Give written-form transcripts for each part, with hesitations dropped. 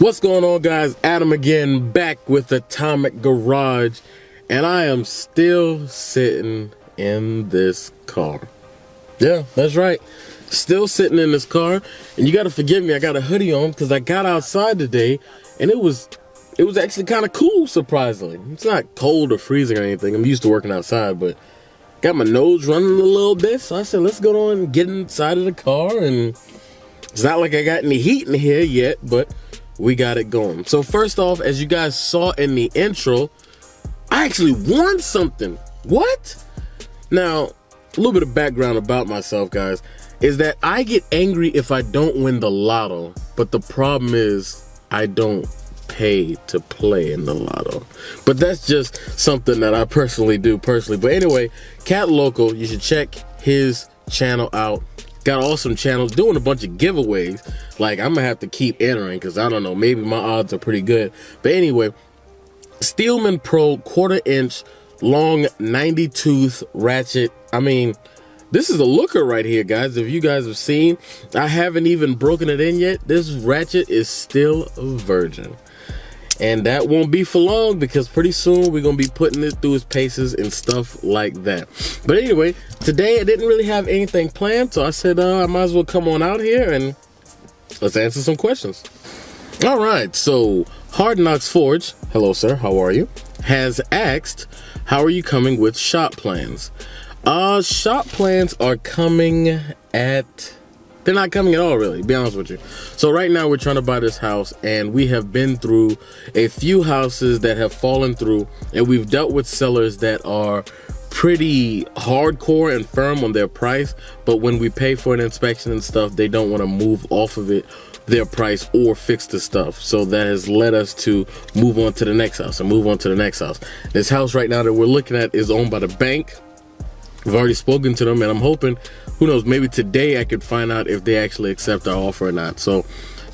What's going on, guys? Adam again, back with Atomic Garage, and I am still sitting in this car. Yeah, that's right. Still sitting in this car, and you got to forgive me. I got a hoodie on because I got outside today, and it was actually kind of cool, surprisingly. It's not cold or freezing or anything. I'm used to working outside, but got my nose running a little bit, so I said, let's go on and get inside of the car, and it's not like I got any heat in here yet, but we got it going. So first off, as you guys saw in the intro, I actually won something. What? Now, a little bit of background about myself, guys, is that I get angry if I don't win the lotto, but the problem is I don't pay to play in the lotto. But that's just something that I personally do. But anyway, Cat Local, you should check his channel out. Got awesome channels, doing a bunch of giveaways. Like, I'm gonna have to keep entering because I don't know, maybe my odds are pretty good. But anyway, Steelman Pro 1/4 inch long 90 tooth ratchet. I mean, this is a looker right here, guys. If you guys have seen, I haven't even broken it in yet. This ratchet is still a virgin. And that won't be for long because pretty soon we're going to be putting it through its paces and stuff like that. But anyway, today I didn't really have anything planned, so I said I might as well come on out here and let's answer some questions. All right, so Hard Knocks Forge, hello sir, how are you? Has asked, how are you coming with shop plans? Shop plans are coming at... They're not coming at all, really, to be honest with you. So right now we're trying to buy this house, and we have been through a few houses that have fallen through, and we've dealt with sellers that are pretty hardcore and firm on their price, but when we pay for an inspection and stuff, they don't want to move off of it, their price, or fix the stuff. So that has led us to move on to the next house and move on to the next house. This house right now that we're looking at is owned by the bank. We've already spoken to them, and I'm hoping, who knows, maybe today I could find out if they actually accept our offer or not. So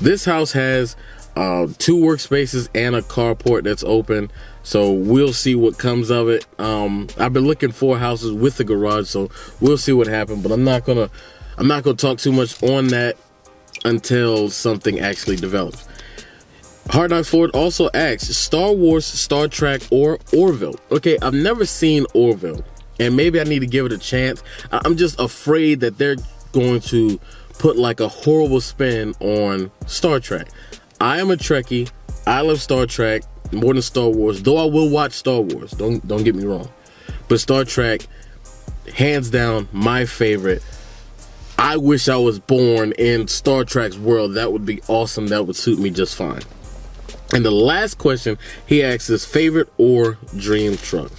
this house has 2 workspaces and a carport that's open. So we'll see what comes of it. I've been looking for houses with the garage, so we'll see what happens. But I'm not gonna talk too much on that until something actually develops. Hard Knocks Ford also asks, Star Wars, Star Trek, or Orville? Okay, I've never seen Orville, and maybe I need to give it a chance. I'm just afraid that they're going to put like a horrible spin on Star Trek. I am a Trekkie. I love Star Trek more than Star Wars, though I will watch Star Wars. Don't get me wrong. But Star Trek, hands down, my favorite. I wish I was born in Star Trek's world. That would be awesome. That would suit me just fine. And the last question he asks is favorite or dream truck.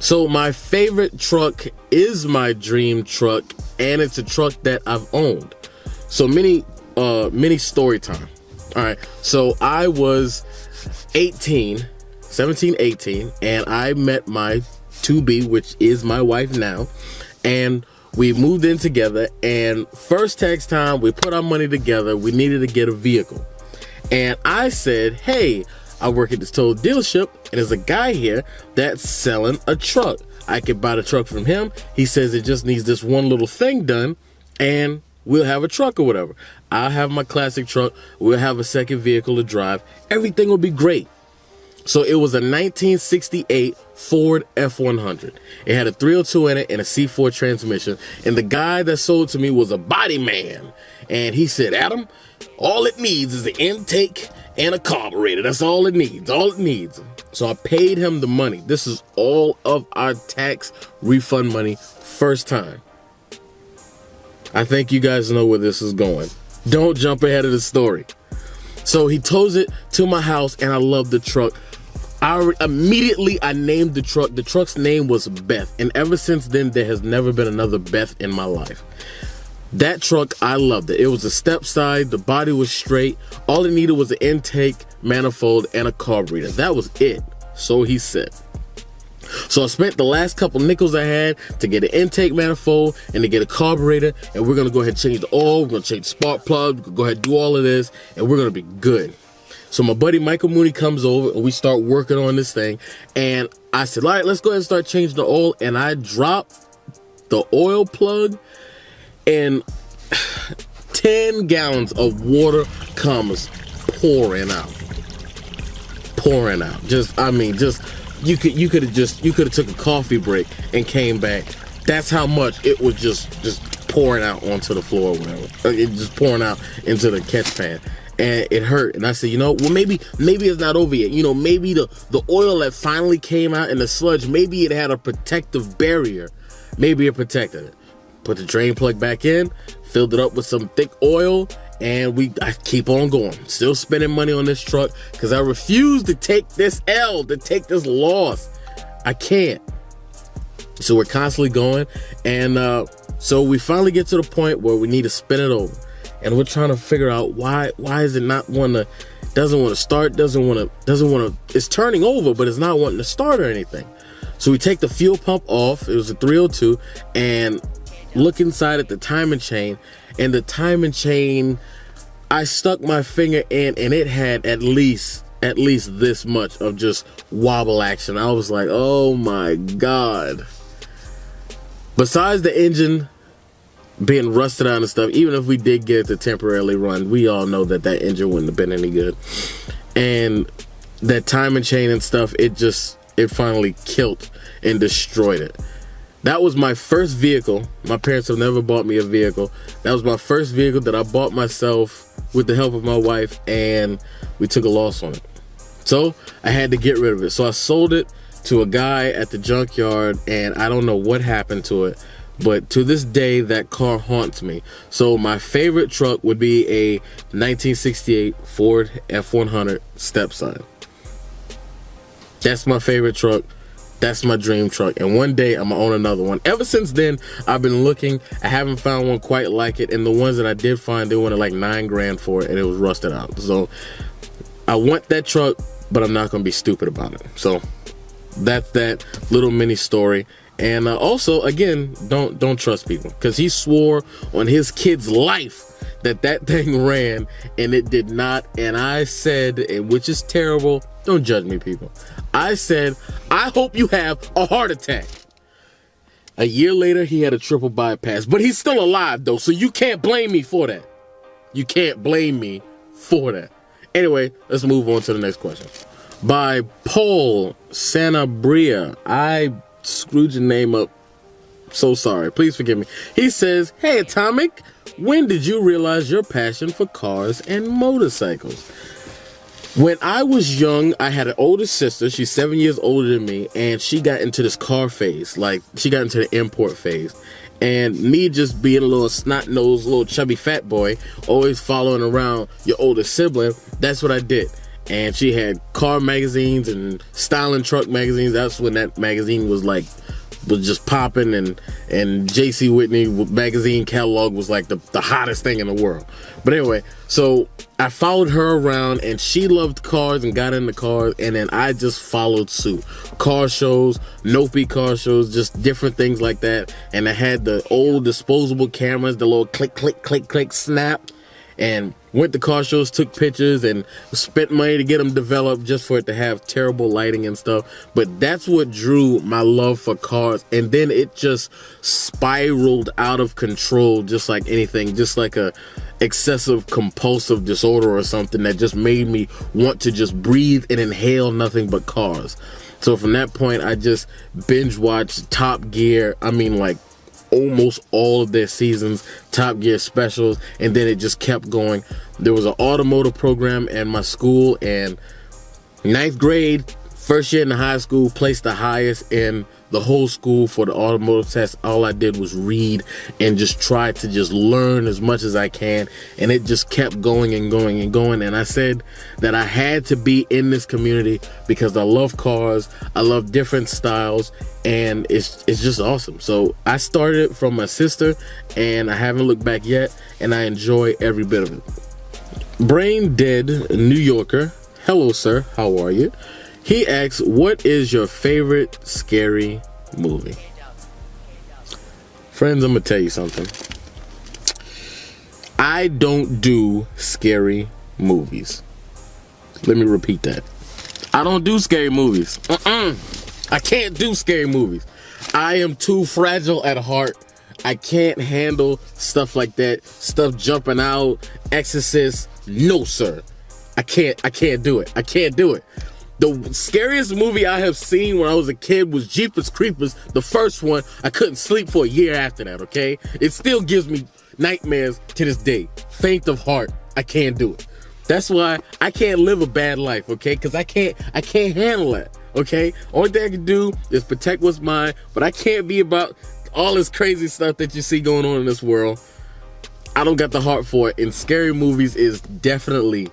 So my favorite truck is my dream truck, and it's a truck that I've owned. So mini story time. All right, so I was 17, 18, and I met my to-be, which is my wife now, and we moved in together, and first tax time, we put our money together, we needed to get a vehicle. And I said, hey, I work at this Total dealership, and there's a guy here that's selling a truck. I could buy the truck from him. He says it just needs this one little thing done, and we'll have a truck or whatever. I'll have my classic truck. We'll have a second vehicle to drive. Everything will be great. So it was a 1968 Ford F100. It had a 302 in it and a C4 transmission. And the guy that sold it to me was a body man. And he said, Adam, all it needs is an intake and a carburetor. That's all it needs. All it needs. So I paid him the money. This is all of our tax refund money, first time. I think you guys know where this is going. Don't jump ahead of the story. So he tows it to my house, and I love the truck. Immediately I named the truck. The truck's name was Beth, and ever since then there has never been another Beth in my life. That truck, I loved it. It was a step side, the body was straight. All it needed was an intake, manifold, and a carburetor. That was it. So he said. So I spent the last couple nickels I had to get an intake manifold and to get a carburetor, and we're gonna go ahead and change the oil, we're gonna change the spark plug, we're gonna go ahead and do all of this, and we're gonna be good. So my buddy Michael Mooney comes over, and we start working on this thing, and I said, all right, let's go ahead and start changing the oil, and I dropped the oil plug, and 10 gallons of water comes pouring out. pouring out. You could have took a coffee break and came back. That's how much it was just pouring out onto the floor or whatever. It just pouring out into the catch pan. And it hurt. And I said, well, maybe it's not over yet. Maybe the oil that finally came out in the sludge, maybe it had a protective barrier. Maybe it protected it. Put the drain plug back in, filled it up with some thick oil, and I keep on going. Still spending money on this truck because I refuse to take this L, to take this loss. I can't. So we're constantly going. And so we finally get to the point where we need to spin it over. And we're trying to figure out why is it not doesn't want to start, it's turning over, but it's not wanting to start or anything. So we take the fuel pump off. It was a 302, and look inside at the timing chain, and the timing chain, I stuck my finger in, and it had at least this much of just wobble action. I was like, oh my God. Besides the engine being rusted out and stuff, even if we did get it to temporarily run, we all know that engine wouldn't have been any good. And that timing chain and stuff, it finally killed and destroyed it. That was my first vehicle. My parents have never bought me a vehicle. That was my first vehicle that I bought myself with the help of my wife, and we took a loss on it. So I had to get rid of it. So I sold it to a guy at the junkyard, and I don't know what happened to it, but to this day, that car haunts me. So my favorite truck would be a 1968 Ford F100 stepson. That's my favorite truck. That's my dream truck. And one day I'm gonna own another one. Ever since then, I've been looking. I haven't found one quite like it. And the ones that I did find, they wanted like $9,000 for it, and it was rusted out. So I want that truck, but I'm not gonna be stupid about it. So that's that little mini story. And also, again, don't trust people, because he swore on his kid's life that thing ran, and it did not. And I said, which is terrible, don't judge me, people. I said, I hope you have a heart attack. A year later, he had a triple bypass, but he's still alive though, so you can't blame me for that. You can't blame me for that. Anyway, let's move on to the next question. By Paul Sanabria. I screwed your name up. So sorry. Please forgive me. He says, hey, Atomic, when did you realize your passion for cars and motorcycles? When I was young, I had an older sister. She's 7 years older than me, and she got into this car phase. Like, she got into the import phase. And me just being a little snot-nosed, little chubby fat boy, always following around your older sibling, that's what I did. And she had car magazines and styling truck magazines. That's when that magazine was just popping, and J.C. Whitney magazine catalog was like the hottest thing in the world. But anyway, so I followed her around, and she loved cars and got into cars, and then I just followed suit. Car shows, Nopi car shows, just different things like that. And I had the old disposable cameras, the little click, click, click, click, snap, and went to car shows, took pictures, and spent money to get them developed just for it to have terrible lighting and stuff. But that's what drew my love for cars. And then it just spiraled out of control, just like anything, just like a excessive compulsive disorder or something that just made me want to just breathe and inhale nothing but cars. So from that point, I just binge watched Top Gear. I mean, like, almost all of their seasons, Top Gear specials, and then it just kept going. There was an automotive program in my school, and 9th grade, first year in the high school, placed the highest in the whole school for the automotive test. All I did was read and just try to just learn as much as I can, and it just kept going and going and going. And I said that I had to be in this community because I love cars, I love different styles, and it's just awesome. So I started from my sister, and I haven't looked back yet, and I enjoy every bit of it. Brain Dead New Yorker, hello sir, how are you? He asks, what is your favorite scary movie? Friends, I'm gonna tell you something. I don't do scary movies. Let me repeat that. I don't do scary movies. I can't do scary movies. I am too fragile at heart. I can't handle stuff like that. Stuff jumping out, Exorcist. No, sir. I can't do it. I can't do it. The scariest movie I have seen when I was a kid was Jeepers Creepers, the first one. I couldn't sleep for a year after that, okay? It still gives me nightmares to this day. Faint of heart, I can't do it. That's why I can't live a bad life, okay? Because I can't handle that, okay? Only thing I can do is protect what's mine, but I can't be about all this crazy stuff that you see going on in this world. I don't got the heart for it, and scary movies is definitely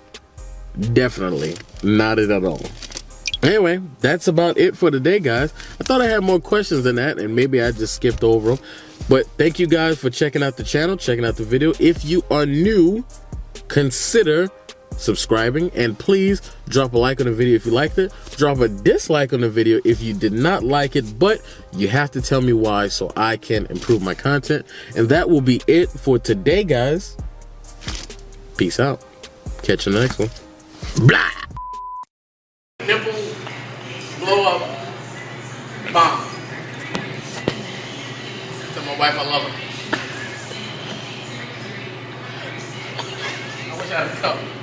not it at all. Anyway, that's about it for today, guys. I thought I had more questions than that, and maybe I just skipped over them. But thank you guys for checking out the channel, checking out the video. If you are new, consider subscribing, and please drop a like on the video if you liked it. Drop a dislike on the video if you did not like it, but you have to tell me why so I can improve my content. And that will be it for today, guys. Peace out. Catch you in the next one. Blah! Nipple blow up bomb. Tell my wife I love her. I wish I had a cup.